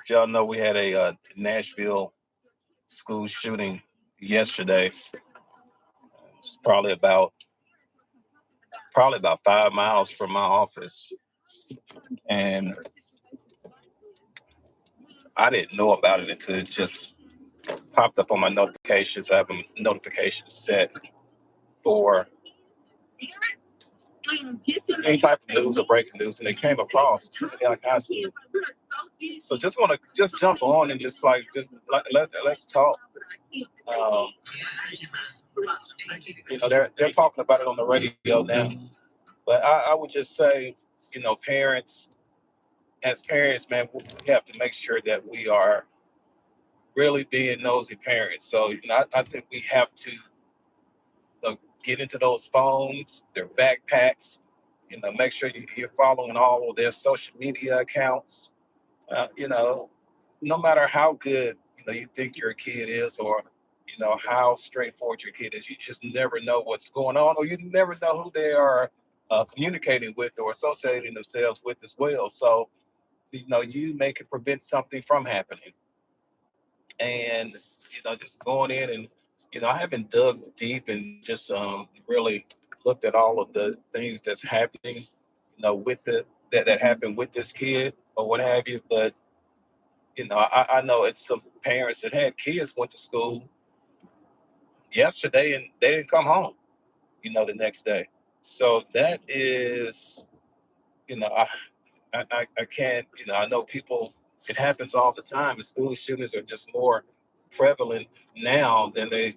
Y'all know we had a Nashville school shooting yesterday. It's probably about 5 miles from my office, and I didn't know about it until it just popped up on my notifications. I have a notification set for any type of news or breaking news, and it came across Antioch High School. So just want to just jump on and let's talk. Um, they're talking about it on the radio now, but I would just say, parents, as parents, man, we have to make sure that we are really being nosy parents. So I think we have to get into those phones, their backpacks. Make sure you're following all of their social media accounts. No matter how good you think your kid is, or how straightforward your kid is, you just never know what's going on, or you never know who they are communicating with or associating themselves with as well. So you make it prevent something from happening, and just going in and I haven't dug deep and just really looked at all of the things that's happening, with that happened with this kid or what have you. But I know it's some parents that had kids went to school yesterday and they didn't come home, the next day. So that is, I can't, I know people, it happens all the time, and school shootings are just more prevalent now than they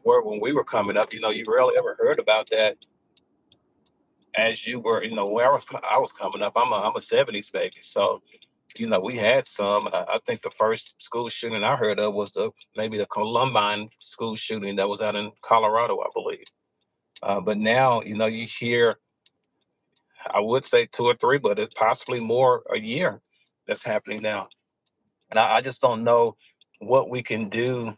were when we were coming up. You rarely ever heard about that as you were, where I was coming up. I'm a 70s baby. So, we had some. I think the first school shooting I heard of was maybe the Columbine school shooting that was out in Colorado, I believe. But now, you hear, I would say two or three, but it's possibly more a year that's happening now. And I just don't know what we can do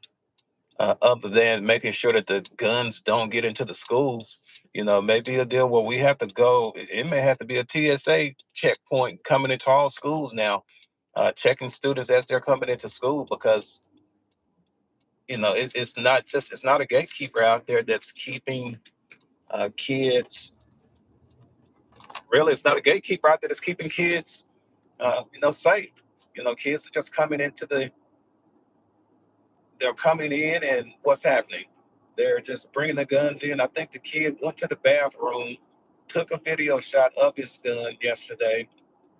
other than making sure that the guns don't get into the schools. Maybe a deal where we have to go. It may have to be a TSA checkpoint coming into all schools now, checking students as they're coming into school, because it's not a gatekeeper out there that's keeping kids. Really, it's not a gatekeeper out there that's keeping kids, safe. Kids are just they're coming in, and what's happening? They're just bringing the guns in. I think the kid went to the bathroom, took a video shot of his gun yesterday,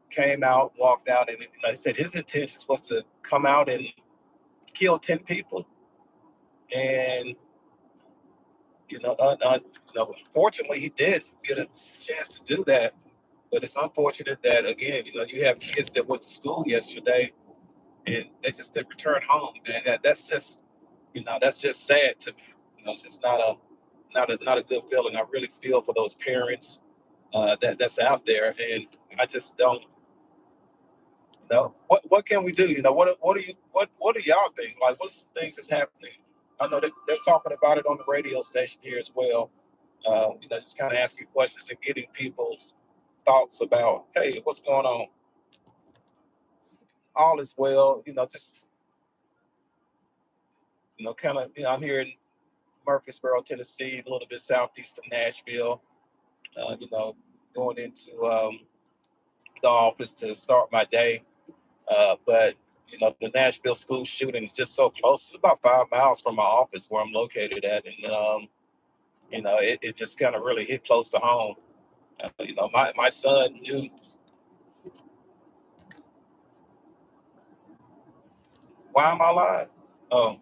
came out, walked out, and like I said, his intentions was to come out and kill 10 people. And, fortunately, he did get a chance to do that. But it's unfortunate that, again, you have kids that went to school yesterday and they just didn't return home. And that's just sad to me. It's just not a good feeling. I really feel for those parents that's out there, and I just don't know what can we do. What do y'all think? Like, what's the things that's happening? I know that they're talking about it on the radio station here as well. Just kind of asking questions and getting people's thoughts about, hey, what's going on? All is well. Just kind of, I'm here in Murfreesboro, Tennessee, a little bit southeast of Nashville. Going into the office to start my day. But the Nashville school shooting is just so close. It's about 5 miles from my office where I'm located at, and it just kind of really hit close to home. My son knew. Why am I alive? Oh,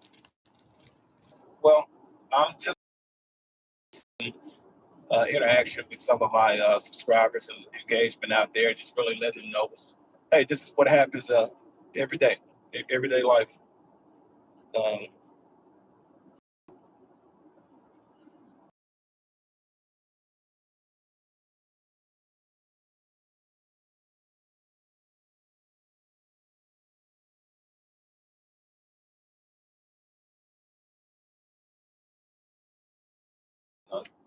well, I'm just interaction with some of my subscribers and engagement out there, just really letting them know, hey, this is what happens every day, everyday life. Um,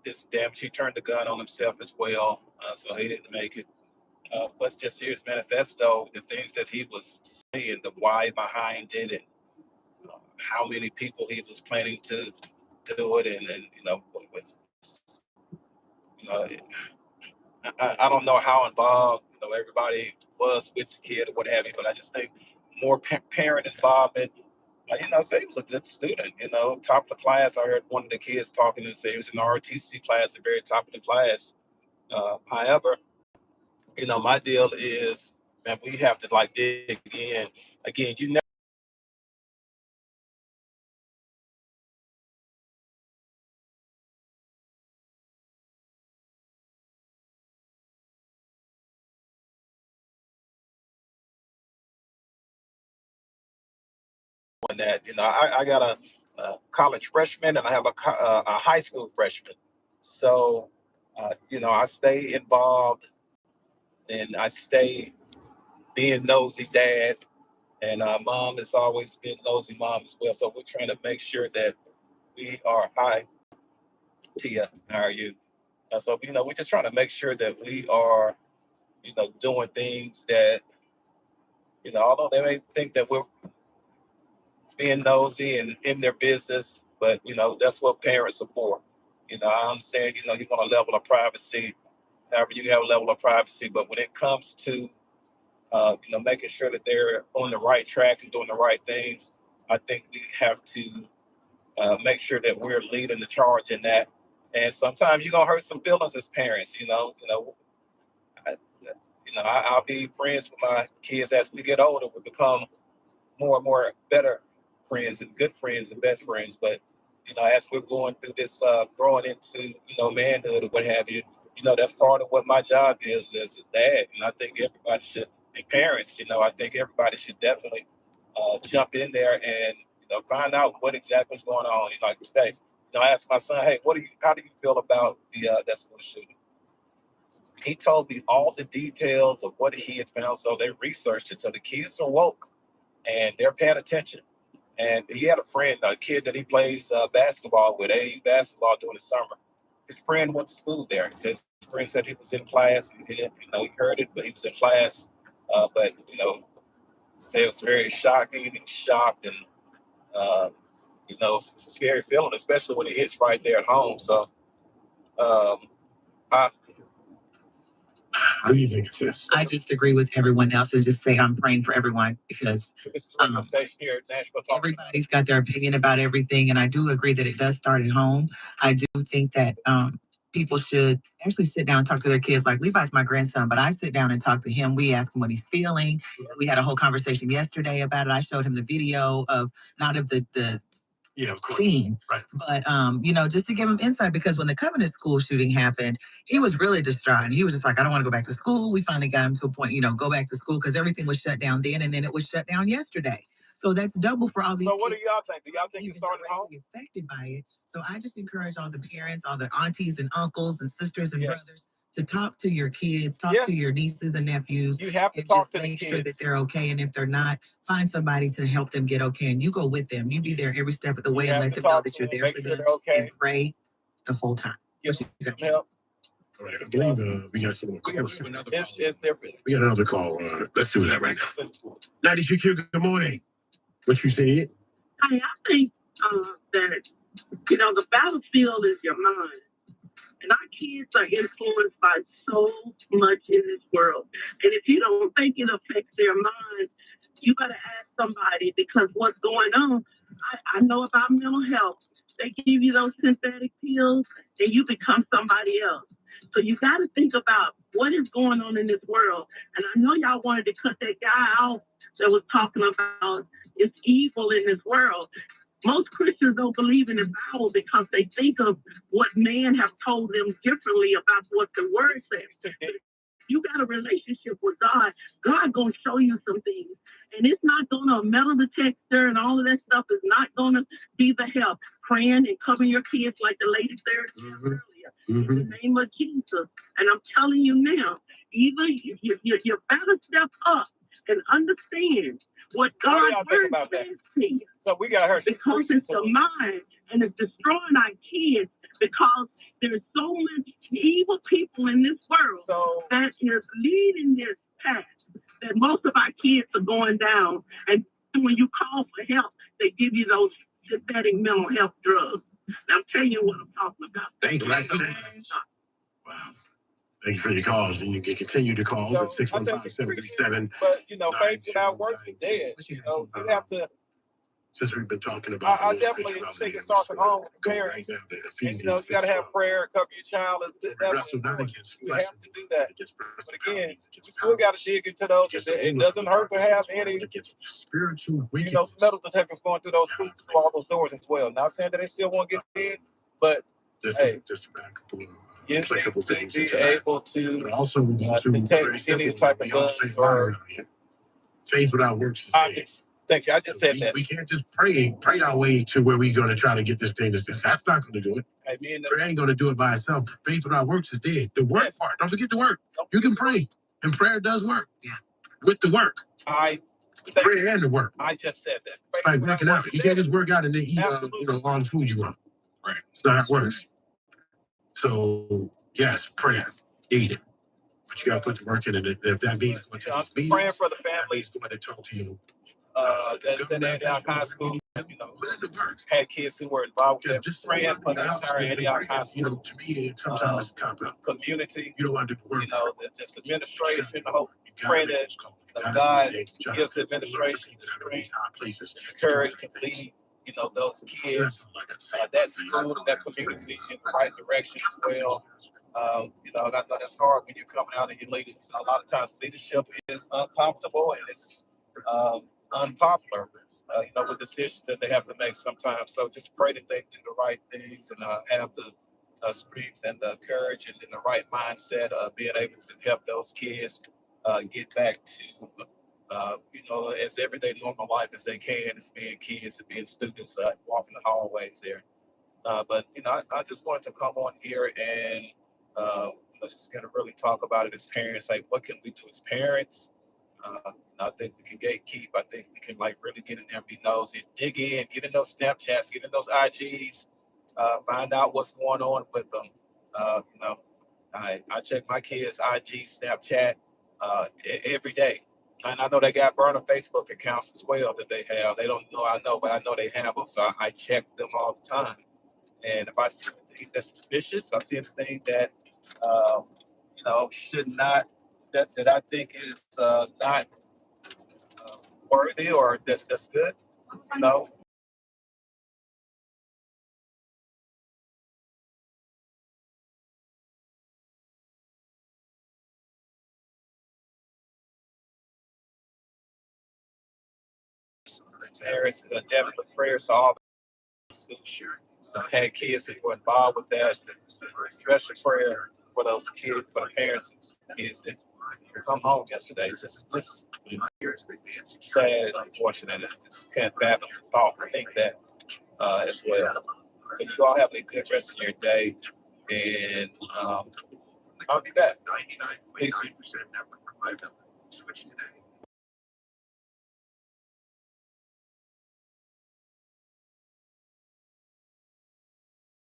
this damage. He turned the gun on himself as well, so he didn't make it. But just his manifesto, the things that he was saying, the why behind it, and how many people he was planning to do it, and you know, I don't know how involved everybody was with the kid or what have you, but I just think more parent involvement. Say he was a good student. Top of the class. I heard one of the kids talking and say he was in the RTC class, the very top of the class. However, my deal is, man, we have to like dig in. Again, you never know that. I got a college freshman and I have a high school freshman. So, I stay involved and I stay being nosy dad. And mom has always been nosy mom as well. So we're trying to make sure that we are hi, Tia. How are you? So we're just trying to make sure that we are, doing things that, although they may think that we're being nosy and in their business, but that's what parents are for. I understand, you want a level of privacy, however you have a level of privacy, but when it comes to making sure that they're on the right track and doing the right things, I think we have to make sure that we're leading the charge in that. And sometimes you're gonna hurt some feelings as parents. I, I'll be friends with my kids as we get older. We become more and more better friends and good friends and best friends. But as we're going through this, growing into manhood or what have you, that's part of what my job is as a dad. And I think everybody should, and parents, I think everybody should definitely jump in there and find out what exactly is going on. Like today, I asked my son, "Hey, how do you feel about the that school shooting?" He told me all the details of what he had found. So they researched it. So the kids are woke and they're paying attention. And he had a friend, a kid that he plays basketball with, AAU basketball during the summer. His friend went to school there. His friend said he was in class. And he didn't, he heard it, but he was in class. But said it was very shocking. He was shocked, and it's a scary feeling, especially when it hits right there at home. So, um, I, What do you think it is? I just agree with everyone else and just say I'm praying for everyone because this is radio station here at Nashville. Everybody's got their opinion about everything, and I do agree that it does start at home. I do think that people should actually sit down and talk to their kids. Like Levi's my grandson, but I sit down and talk to him. We ask him what he's feeling. We had a whole conversation yesterday about it. I showed him the video of not of the yeah, of course. Scene. Right. But just to give him insight, because when the Covenant School shooting happened, he was really distraught. And he was just like, I don't want to go back to school. We finally got him to a point, go back to school because everything was shut down then, and then it was shut down yesterday. So that's double for all these. So what do y'all think? Do y'all think you started home? Affected by it. So I just encourage all the parents, all the aunties and uncles and sisters and brothers to talk to your kids, talk to your nieces and nephews. You have to talk to the make kids. Sure that they're okay. And if they're not, find somebody to help them get okay. And you go with them. You be there every step of the way and let them know that you're there for them. Okay. And pray the whole time. Give them some help. All right, I believe we got some more calls. It's different. We got another call. Let's do that right now. 92Q, good morning. What you said? I think that, the battlefield is your mind. And our kids are influenced by so much in this world. And if you don't think it affects their mind, you got to ask somebody because what's going on, I know about mental health. They give you those synthetic pills and you become somebody else. So you got to think about what is going on in this world. And I know y'all wanted to cut that guy out that was talking about it's evil in this world. Most Christians don't believe in the Bible because they think of what man have told them differently about what the word says. You got a relationship with God, God gonna show you some things. And it's not gonna metal detector and all of that stuff is not gonna be the help. Praying and covering your kids like the lady said earlier. In the name of Jesus. And I'm telling you now, either you better step up and understand what God think about says to you. So we got her. Because it's the mind and it's destroying our kids. because there's so many evil people in this world that is leading this path that most of our kids are going down. And when you call for help, they give you those synthetic mental health drugs. And I'm telling you what I'm talking about. Thank you. Wow. Thank you for your calls, and you can continue to call at 615-737. But faith without works is dead. You have to. Since we've been talking about, I definitely think it starts at home with the parents. And, you got to have prayer, cover your child. You have to do that. But again, you still got to dig into those. It doesn't hurt to have any, spiritual some metal detectors going through those schools, through all those doors as well. Not saying that they still won't get in, but hey, just a couple of you need applicable to things be into that. able to But also, we go through detect any type of guns or faith without works is dead. Thank you. I just said that. We can't just pray our way to where we're going to try to get this thing. That's not going to do it. Prayer ain't going to do it by itself. Faith without works is dead. The work part, don't forget the work. You can pray, and prayer does work. Yeah. With the work. Prayer and the work. I just said that. It's like working out. You can't just work out and then eat all the food you want. Right. It's not how it works. So, yes, prayer. Eat it. But you got to put the work in it. If that means going to these meetings, praying for the families. Going to talk to you. That's at Antioch High School. Had kids who were involved with that. Praying for the entire Antioch High School. To me, sometimes it's a cop-out. Community. You don't want to do the work. Just administration. I hope pray that God gives the administration the strength, the courage to lead, those kids, that school, that community in the right direction as well. I know that's hard when you're coming out and you're leading. A lot of times leadership is uncomfortable and it's unpopular, with decisions that they have to make sometimes. So just pray that they do the right things and have the strength and the courage and the right mindset of being able to help those kids get back to, as everyday normal life as they can, as being kids and being students, walking the hallways there. But I just wanted to come on here and just kind of really talk about it as parents. Like, what can we do as parents? I think we can gatekeep. I think we can really get in there and be nosy, dig in, get in those Snapchats, get in those IGs, find out what's going on with them. I check my kids' IG, Snapchat every day. And I know they got burner Facebook accounts as well that they have. They don't know I know, but I know they have them. So I check them all the time. And if I see anything that's suspicious, I see anything that, should not, that I think is not worthy or that's good, parents definitely prayers to all had kids that were involved with that. Special prayer for those kids, for the parents and kids that come home yesterday. Just sad, unfortunate. I just can't fathom the thought or think that as well. But you all have a good rest of your day, and I'll be back. Peace.